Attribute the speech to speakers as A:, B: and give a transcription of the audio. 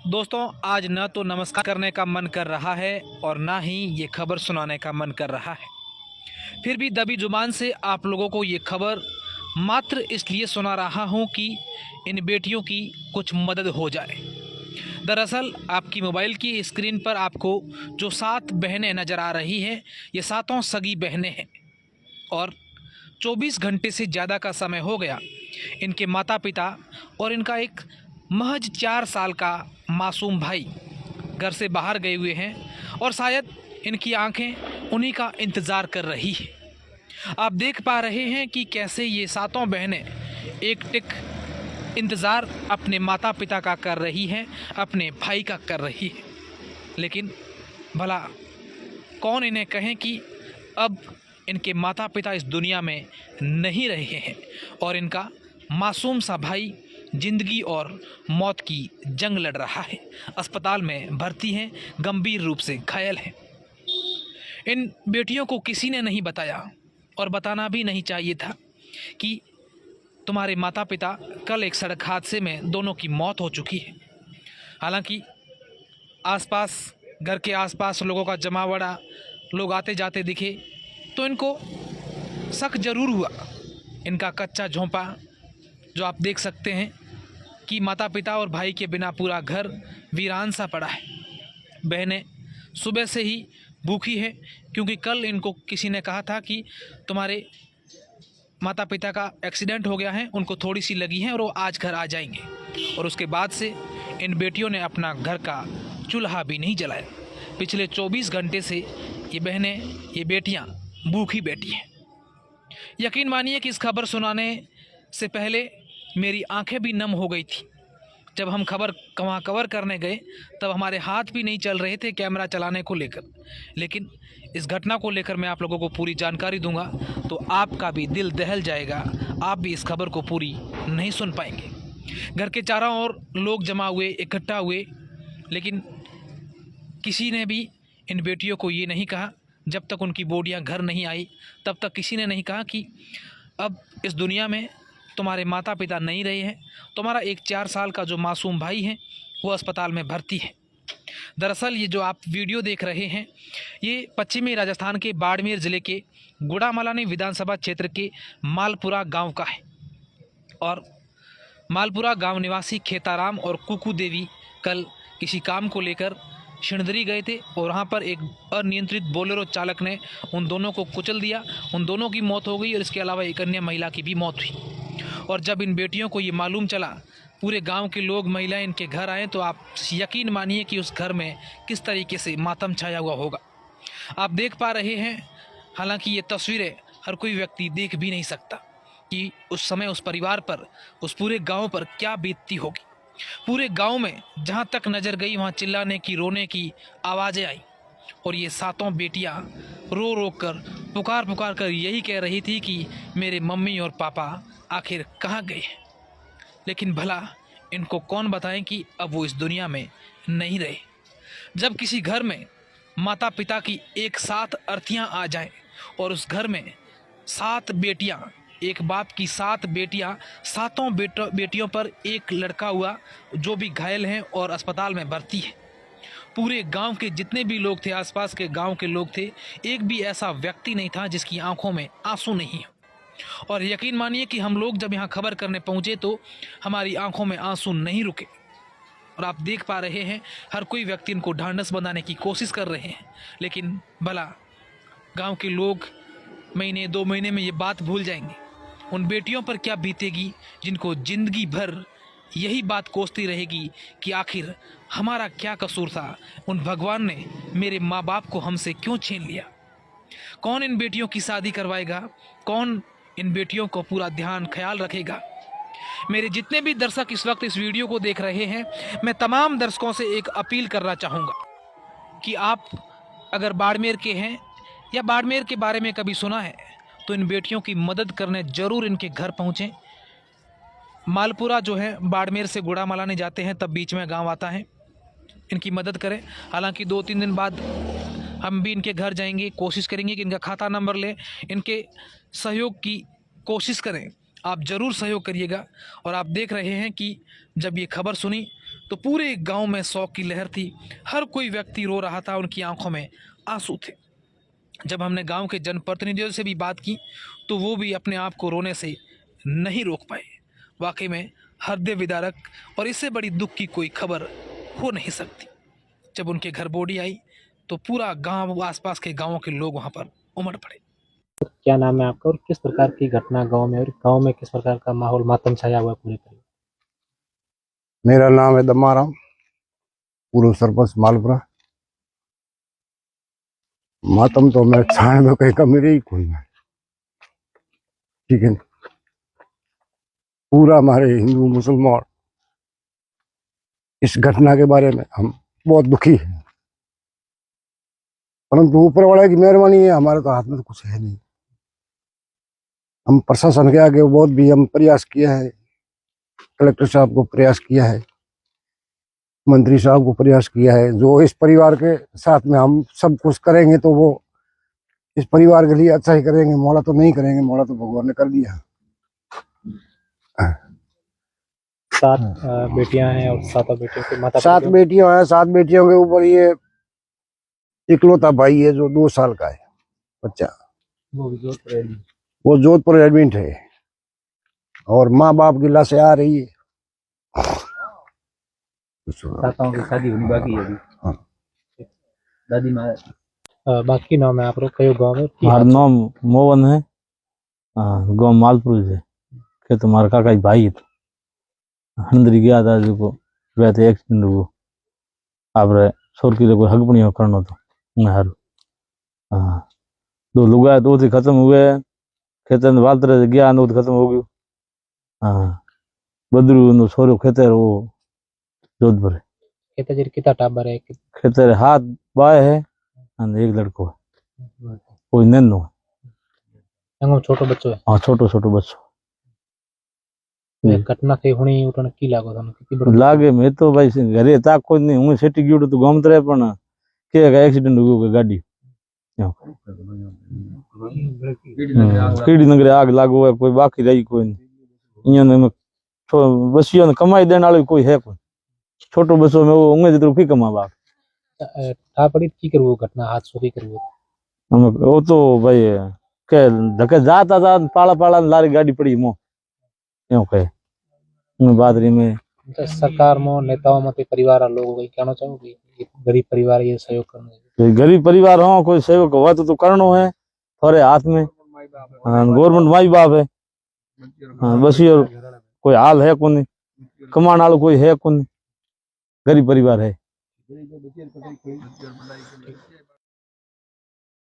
A: दोस्तों, आज न तो नमस्कार करने का मन कर रहा है और ना ही ये खबर सुनाने का मन कर रहा है। फिर भी दबी जुबान से आप लोगों को ये खबर मात्र इसलिए सुना रहा हूँ कि इन बेटियों की कुछ मदद हो जाए। दरअसल आपकी मोबाइल की स्क्रीन पर आपको जो 7 बहनें नज़र आ रही हैं, ये सातों सगी बहनें हैं और 24 घंटे से ज़्यादा का समय हो गया इनके माता पिता और इनका एक महज 4 साल का मासूम भाई घर से बाहर गए हुए हैं और शायद इनकी आंखें उन्हीं का इंतज़ार कर रही है। आप देख पा रहे हैं कि कैसे ये सातों बहनें एक टिक इंतज़ार अपने माता पिता का कर रही हैं, अपने भाई का कर रही है। लेकिन भला कौन इन्हें कहें कि अब इनके माता पिता इस दुनिया में नहीं रहे हैं और इनका मासूम सा भाई जिंदगी और मौत की जंग लड़ रहा है। अस्पताल में भर्ती हैं, गंभीर रूप से घायल हैं। इन बेटियों को किसी ने नहीं बताया और बताना भी नहीं चाहिए था कि तुम्हारे माता पिता कल एक सड़क हादसे में दोनों की मौत हो चुकी है। हालांकि आसपास, घर के आसपास लोगों का जमावड़ा, लोग आते जाते दिखे तो इनको शक जरूर हुआ। इनका कच्चा झोंपा जो आप देख सकते हैं कि माता पिता और भाई के बिना पूरा घर वीरान सा पड़ा है। बहनें सुबह से ही भूखी है क्योंकि कल इनको किसी ने कहा था कि तुम्हारे माता पिता का एक्सीडेंट हो गया है, उनको थोड़ी सी लगी है और वो आज घर आ जाएंगे। और उसके बाद से इन बेटियों ने अपना घर का चूल्हा भी नहीं जलाया। पिछले 24 घंटे से ये बहनें, ये बेटियां भूखी बैठी हैं। यकीन मानिए कि इस खबर सुनाने से पहले मेरी आंखें भी नम हो गई थी। जब हम वहाँ कवर करने गए तब हमारे हाथ भी नहीं चल रहे थे कैमरा चलाने को लेकर। लेकिन इस घटना को लेकर मैं आप लोगों को पूरी जानकारी दूंगा तो आपका भी दिल दहल जाएगा, आप भी इस खबर को पूरी नहीं सुन पाएंगे। घर के चारों ओर लोग जमा हुए, इकट्ठा हुए, लेकिन किसी ने भी इन बेटियों को ये नहीं कहा, जब तक उनकी बॉडियाँ घर नहीं आई तब तक किसी ने नहीं कहा कि अब इस दुनिया में तुम्हारे माता पिता नहीं रहे हैं, तुम्हारा एक 4 साल का जो मासूम भाई है वो अस्पताल में भर्ती है। दरअसल ये जो आप वीडियो देख रहे हैं ये पश्चिमी राजस्थान के बाड़मेर ज़िले के गुड़ामालानी विधानसभा क्षेत्र के मालपुरा गांव का है। और मालपुरा गांव निवासी खेताराम और कुकू देवी कल किसी काम को लेकर शिणदरी गए थे और वहाँ पर एक अनियंत्रित बोलेरो चालक ने उन दोनों को कुचल दिया। उन दोनों की मौत हो गई और इसके अलावा एक अन्य महिला की भी मौत हुई। और जब इन बेटियों को ये मालूम चला, पूरे गांव के लोग, महिलाएं इनके घर आए तो आप यकीन मानिए कि उस घर में किस तरीके से मातम छाया हुआ होगा। आप देख पा रहे हैं। हालांकि ये तस्वीरें हर कोई व्यक्ति देख भी नहीं सकता कि उस समय उस परिवार पर, उस पूरे गाँव पर क्या बीतती होगी। पूरे गांव में जहां तक नज़र गई वहां चिल्लाने की, रोने की आवाज़ें आई और ये सातों बेटियां रो रो कर, पुकार पुकार कर यही कह रही थी कि मेरे मम्मी और पापा आखिर कहाँ गए। लेकिन भला इनको कौन बताएं कि अब वो इस दुनिया में नहीं रहे। जब किसी घर में माता पिता की एक साथ अर्थियाँ आ जाएं और उस घर में 7 बेटियाँ, एक बाप की 7 बेटियां, सातों बेटियों पर एक लड़का हुआ जो भी घायल हैं और अस्पताल में भर्ती है। पूरे गांव के जितने भी लोग थे, आसपास के गांव के लोग थे, एक भी ऐसा व्यक्ति नहीं था जिसकी आंखों में आंसू नहीं है। और यकीन मानिए कि हम लोग जब यहाँ खबर करने पहुँचे तो हमारी आंखों में आंसू नहीं रुके। और आप देख पा रहे हैं हर कोई व्यक्ति इनको ढांढस बंधाने की कोशिश कर रहे हैं। लेकिन भला गाँव के लोग महीने 2 महीने में ये बात भूल जाएंगे। उन बेटियों पर क्या बीतेगी जिनको जिंदगी भर यही बात कोसती रहेगी कि आखिर हमारा क्या कसूर था, उन भगवान ने मेरे माँ बाप को हमसे क्यों छीन लिया। कौन इन बेटियों की शादी करवाएगा, कौन इन बेटियों को पूरा ध्यान ख्याल रखेगा। मेरे जितने भी दर्शक इस वक्त इस वीडियो को देख रहे हैं, मैं तमाम दर्शकों से एक अपील करना चाहूँगा कि आप अगर बाड़मेर के हैं या बाड़मेर के बारे में कभी सुना है तो इन बेटियों की मदद करने ज़रूर इनके घर पहुँचें। मालपुरा जो है बाड़मेर से गुड़ामालानी जाते हैं तब बीच में गांव आता है, इनकी मदद करें। हालांकि 2-3 दिन बाद हम भी इनके घर जाएंगे, कोशिश करेंगे कि इनका खाता नंबर लें, इनके सहयोग की कोशिश करें। आप ज़रूर सहयोग करिएगा। और आप देख रहे हैं कि जब ये खबर सुनी तो पूरे गांव में शोक की लहर थी। हर कोई व्यक्ति रो रहा था, उनकी आंखों में आंसू थे। जब हमने गांव के जनप्रतिनिधियों से भी बात की तो वो भी अपने आप को रोने से नहीं रोक पाए। वाकई में हृदय विदारक और इससे बड़ी दुख की कोई खबर हो नहीं सकती। जब उनके घर बॉडी आई तो पूरा गांव, आसपास के गांवों के लोग वहां पर उमड़ पड़े।
B: क्या नाम है आपका और किस प्रकार की घटना गांव में, और गांव में किस प्रकार का माहौल मातम छाया हुआ है पूरे परिवार?
C: मेरा नाम है दम्माराम, पूर्व सरपंच मालपुरा। मातम तो मैं छाए में कहीं कमी रही कोई नहीं, ठीक है। पूरा हमारे हिंदू मुसलमान इस घटना के बारे में हम बहुत दुखी हैं, परंतु ऊपर वाले की मेहरबानी है, हमारे तो हाथ में तो कुछ है नहीं। हम प्रशासन के आगे बहुत भी हम प्रयास किया है, कलेक्टर साहब को प्रयास किया है, मंत्री साहब को प्रयास किया है। जो इस परिवार के साथ में हम सब कुछ करेंगे तो वो इस परिवार के लिए अच्छा ही करेंगे, मौला तो नहीं करेंगे, मौला तो भगवान ने कर दिया।
B: 7 बेटियां हैं और 7 बेटियों के माता
C: 7 बेटियां हैं। 7 बेटियों के ऊपर ये इकलौता भाई है जो 2 साल का है बच्चा, वो जोधपुर एडमिट है और माँ बाप की लाशें आ रही है।
D: ताताओं की शादी होनी बाकी है अभी।
C: हाँ।
D: दादी माँ
B: बाकी नाम है आप लोग कयो गांव में?
E: मारो नाम मोहन है, गाँव मालपुर से। के तुम्हारा काका ही भाई तो अंदर गया था जो वैसे एक्सीडेंट हुआ। आप सोर की कोई हक नहीं करना तो हारू। हाँ, 2 लुगा 2 थी खत्म हुए, खेतर में बाल तरह गया तो खत्म हो गयो। हाँ, बदरू नो सोरो खेतर वो जोधपुर
B: खेता जर कितना टाबर है?
E: खेतर हाथ बाय है और 1 लड़को है, कोई नन्नो है।
B: एंगो छोटो बच्चो है?
E: हाँ, छोटो छोटो बच्चो।
B: घटना थी हुणी उठने की लागो थाने कितनी बड़ी
E: लागे? मैं तो भाई घरे था कोई नहीं, हूँ सेठी गयो तो घूमते रहे, पण के एक्सीडेंट हो गयो गाड़ी कीड़ी नगरे आग लागो है, कोई बाकी रही कोई नहीं। इन्होंने बसियों ने कमाई देने वाली कोई है कोई, छोटो बसो में वो उंगे जितरो की कमा बाप
B: था पड़ी की करवो घटना हादसों की करवो?
E: वो तो भाई के धके जाता था पाला पाला लारी गाड़ी पड़ी मो यूं कहे बात रही में।
B: सरकार में नेताओं में परिवार लोग कहना चाहोगे गरीब परिवार ये सहयोग करना?
E: गरीब परिवार हो कोई सेवक हुआ तो करनो है थोड़े हाथ में। गवर्नमेंट माई बाप है, बस ये कोई हाल है कोनी, कमाने वाला कोई है कोनी, गरीब परिवार है।